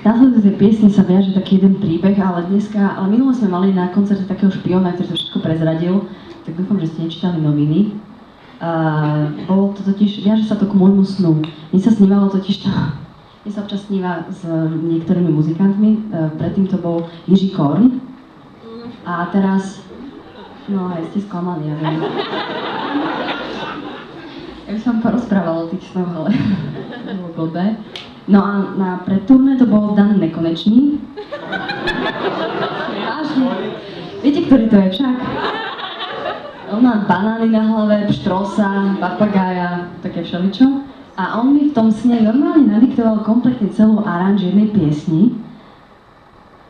K následujúcej piesne sa viaže taký jeden príbeh, ale minule sme mali na koncerte takého špiona, ktorý to všetko prezradil, tak dúfam, že ste nečítali noviny. Bolo to totiž, viaže sa to k môjmu snu. Mne sa snívalo totiž to, mne sa občas sníva s niektorými muzikantmi, predtým to bol Jiří Korn. A teraz, no aj ste sklamaní, ja viem. Ja by som porozprávala o tých snoch, ale to bolo blbé. No a pred turné to bol Dan Nekonečný. Vážne. Viete, ktorý to je však? On má banány na hlave, pštrosa, papagája, také všeličo. A on mi v tom sne normálne nadiktoval kompletne celú aranž jednej piesni.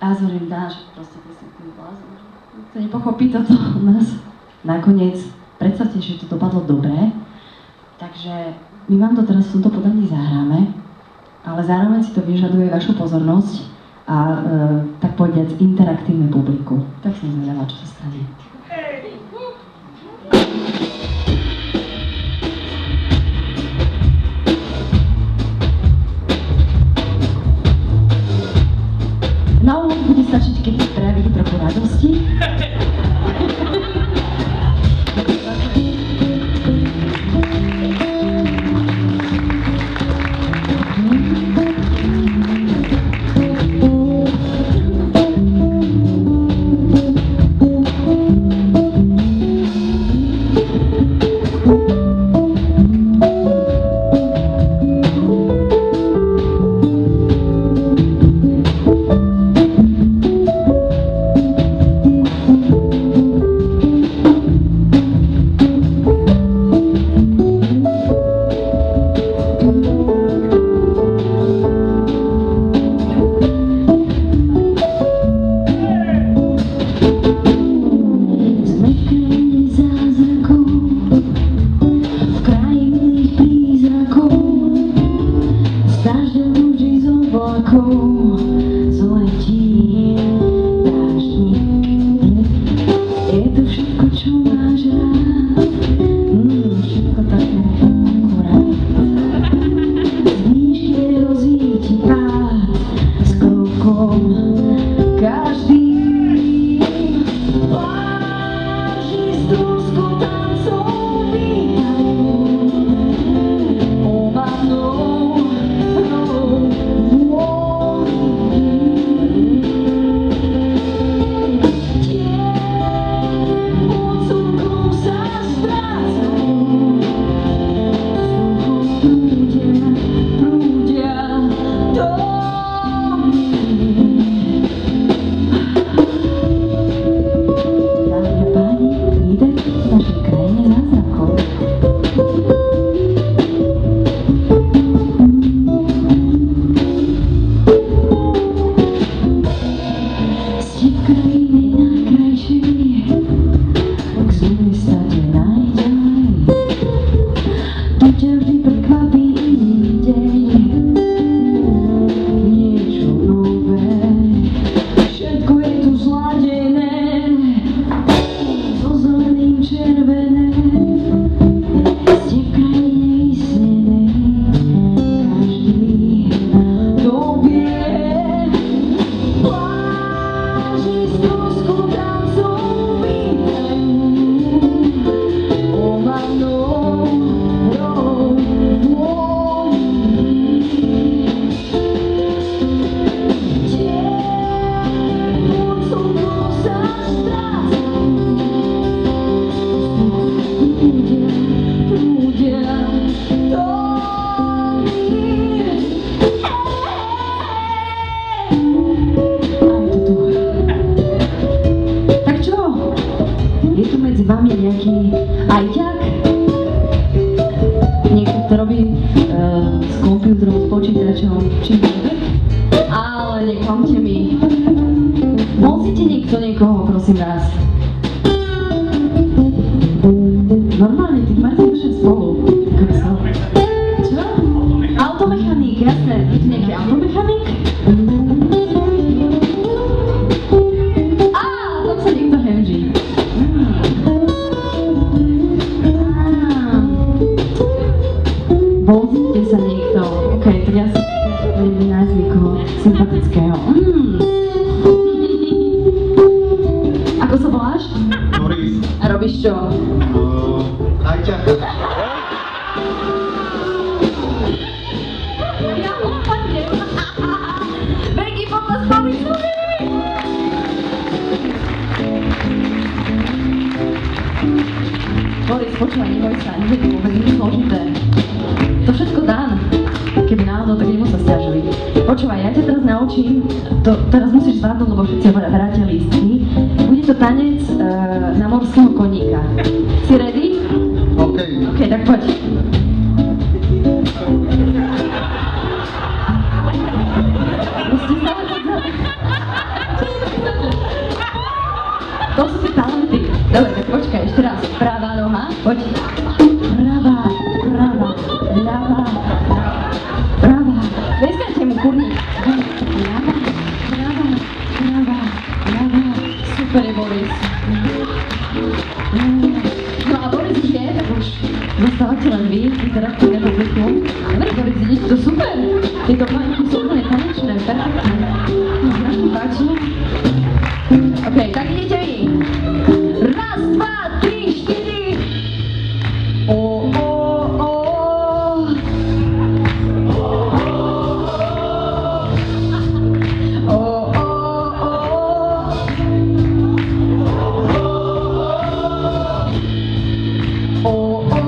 A ja zvorím, dáš, proste ty si tým blázon. To nepochopí toto u nás. Nakoniec, predstavte, že to dopadlo dobre. Takže my vám to teraz v tomto podaní zahráme. Ale zároveň si to vyžaduje vašu pozornosť a tak povediac interaktívne publiku. Tak som zvedavá, čo sa stane. Na úvod bude stačiť, keď prejavíte trochu radosti. Pozrite sa niekto. OK, tak ja si budem nájsť niekoho sympatického. Ako sa voláš? Boris. A robíš čo? Ajťak. Ja upadnem. Veľký potles Borisovi! Boris, počúvaj, neboj sa, nie je to vôbec nič zložité. To všetko dám. Keby náhodou, tak nemu sa sťažuj. Počúvaj, ja ťa teraz naučím, teraz musíš zvládnuť, lebo všetci hráte lístky. Bude to tanec na morského koníka. Si ready? OK. OK, tak poď. Musíš sa to sú tie talenty. Dobre, tak počkaj, ešte raz. Pravá noha, poď. Pravá, pravá, ľavá, pravá. Dneskajte mu kurník. Ľavá, pravá, pravá, ľavá. Super je Boris. No a Boris už je, tak už zostávate len vy teraz tu republiku. Dobre, Boris, vidíte to super. Tieto planky sú úplne tanečné, perfektné. Strašne páči. OK, tak idete vy. Raz, dva, tri, štyri. O, o, o. O, o, o. O, o,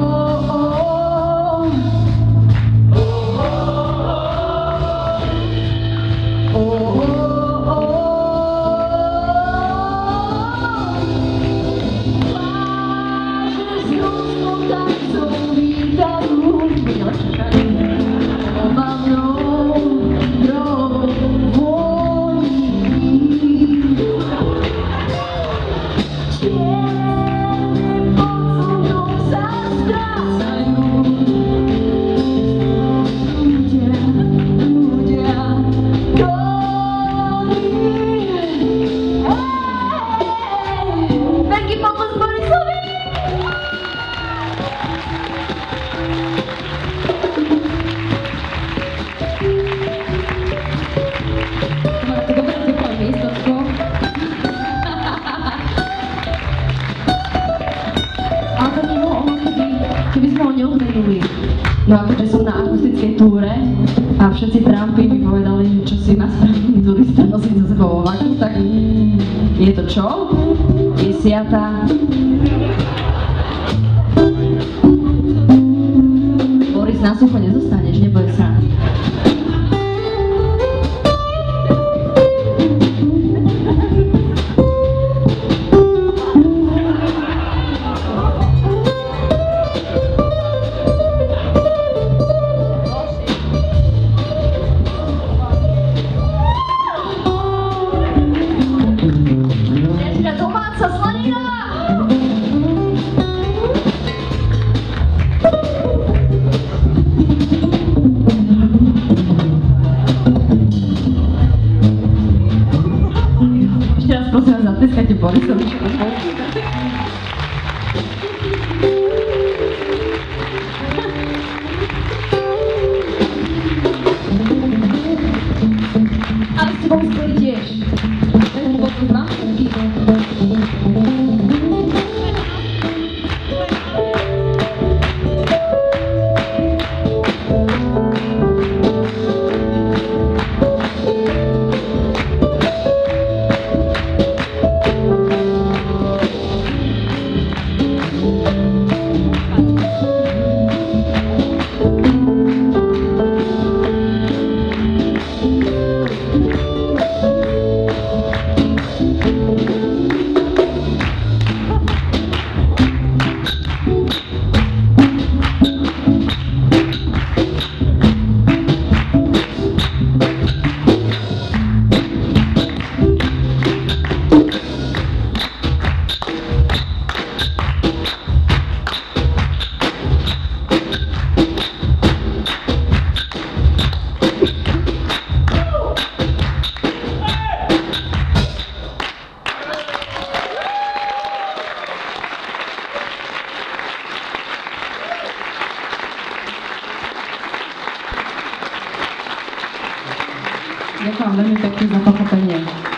No a keďže som na akustickej túre a všetci Trumpy mi povedali, čo si naspravili turista nosiť za sebou vo vaku, tak je to čo? Je siata. Boris, na sucho nezostaneš, neboj sa. Prosím vás, zatleskajte Borisovi. Ale s tebou skvelý tiež. Tak mu potom mám všetky. Ďakujem veľmi pekne za pochopenie.